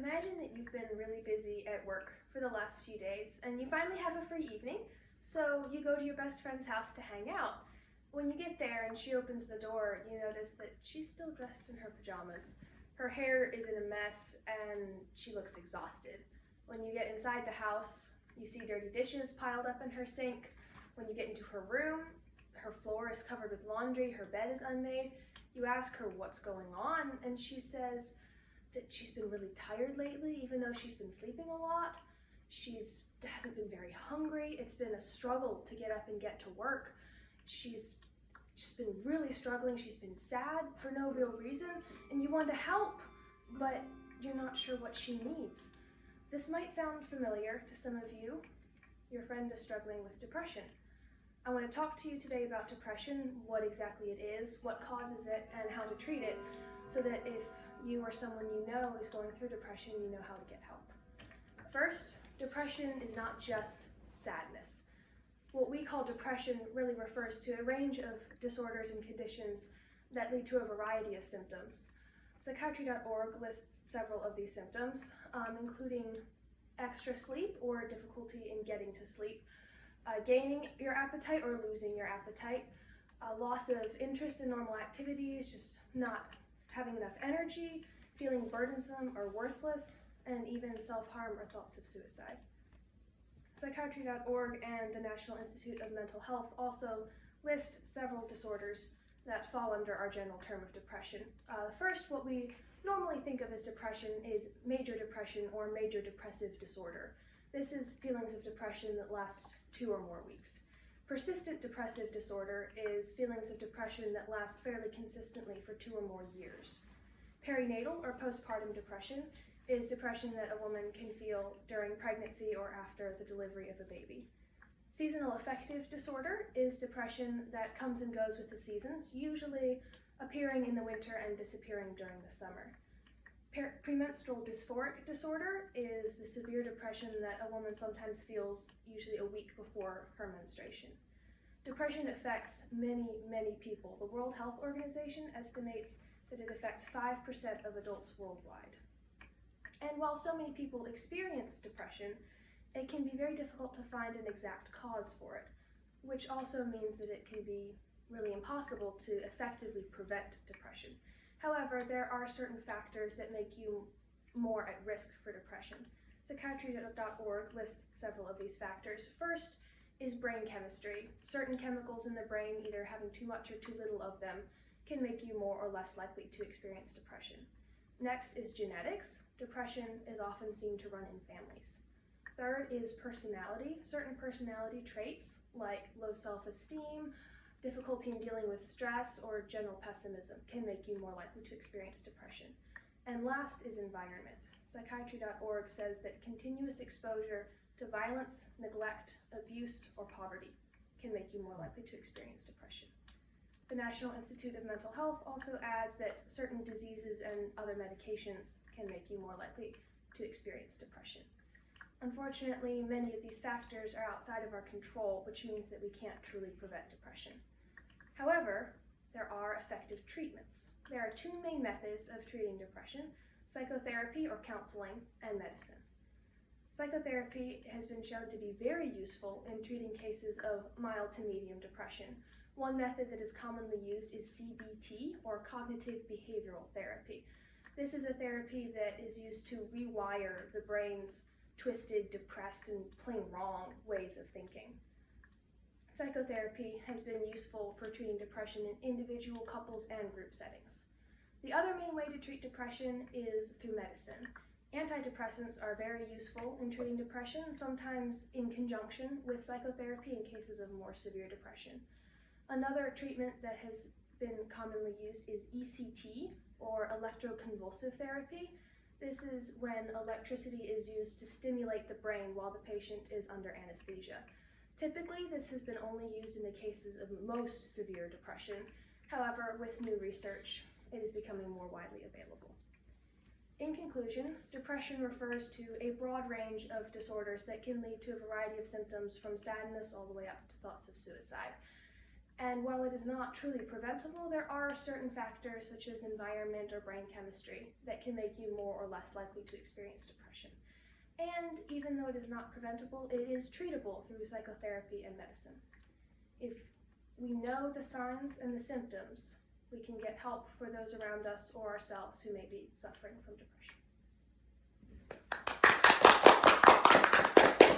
Imagine that you've been really busy at work for the last few days and you finally have a free evening, so you go to your best friend's house to hang out. When you get there and she opens the door, you notice that she's still dressed in her pajamas. Her hair is in a mess and she looks exhausted. When you get inside the house, you see dirty dishes piled up in her sink. When you get into her room, her floor is covered with laundry, her bed is unmade. You ask her what's going on, and she says that she's been really tired lately, even though she's been sleeping a lot. She hasn't been very hungry. It's been a struggle to get up and get to work. She's just been really struggling. She's been sad for no real reason, and you want to help, but you're not sure what she needs. This might sound familiar to some of you. Your friend is struggling with depression. I want to talk to you today about depression, what exactly it is, what causes it, and how to treat it, so that if you or someone you know is going through depression, you know how to get help. First, depression is not just sadness. What we call depression really refers to a range of disorders and conditions that lead to a variety of symptoms. Psychiatry.org lists several of these symptoms, including extra sleep or difficulty in getting to sleep, gaining your appetite or losing your appetite, loss of interest in normal activities, just not having enough energy, feeling burdensome or worthless, and even self-harm or thoughts of suicide. Psychiatry.org and the National Institute of Mental Health also list several disorders that fall under our general term of depression. First, what we normally think of as depression is major depression or major depressive disorder. This is feelings of depression that last 2 or more weeks. Persistent depressive disorder is feelings of depression that last fairly consistently for 2 or more years. Perinatal or postpartum depression is depression that a woman can feel during pregnancy or after the delivery of a baby. Seasonal affective disorder is depression that comes and goes with the seasons, usually appearing in the winter and disappearing during the summer. Premenstrual dysphoric disorder is the severe depression that a woman sometimes feels usually a week before her menstruation. Depression affects many, many people. The World Health Organization estimates that it affects 5% of adults worldwide. And while so many people experience depression, it can be very difficult to find an exact cause for it, which also means that it can be really impossible to effectively prevent depression. However, there are certain factors that make you more at risk for depression. Psychiatry.org lists several of these factors. First is brain chemistry. Certain chemicals in the brain, either having too much or too little of them, can make you more or less likely to experience depression. Next is genetics. Depression is often seen to run in families. Third is personality. Certain personality traits, like low self-esteem, difficulty in dealing with stress, or general pessimism, can make you more likely to experience depression. And last is environment. Psychiatry.org says that continuous exposure to violence, neglect, abuse, or poverty can make you more likely to experience depression. The National Institute of Mental Health also adds that certain diseases and other medications can make you more likely to experience depression. Unfortunately, many of these factors are outside of our control, which means that we can't truly prevent depression. However, there are effective treatments. There are 2 main methods of treating depression: psychotherapy or counseling, and medicine. Psychotherapy has been shown to be very useful in treating cases of mild to medium depression. One method that is commonly used is CBT, or cognitive behavioral therapy. This is a therapy that is used to rewire the brain's twisted, depressed, and plain wrong ways of thinking. Psychotherapy has been useful for treating depression in individual, couples, and group settings. The other main way to treat depression is through medicine. Antidepressants are very useful in treating depression, sometimes in conjunction with psychotherapy in cases of more severe depression. Another treatment that has been commonly used is ECT, or electroconvulsive therapy. This is when electricity is used to stimulate the brain while the patient is under anesthesia. Typically, this has been only used in the cases of most severe depression. However, with new research, it is becoming more widely available. In conclusion, depression refers to a broad range of disorders that can lead to a variety of symptoms, from sadness all the way up to thoughts of suicide. And while it is not truly preventable, there are certain factors such as environment or brain chemistry that can make you more or less likely to experience depression. And even though it is not preventable, it is treatable through psychotherapy and medicine. If we know the signs and the symptoms, we can get help for those around us or ourselves who may be suffering from depression.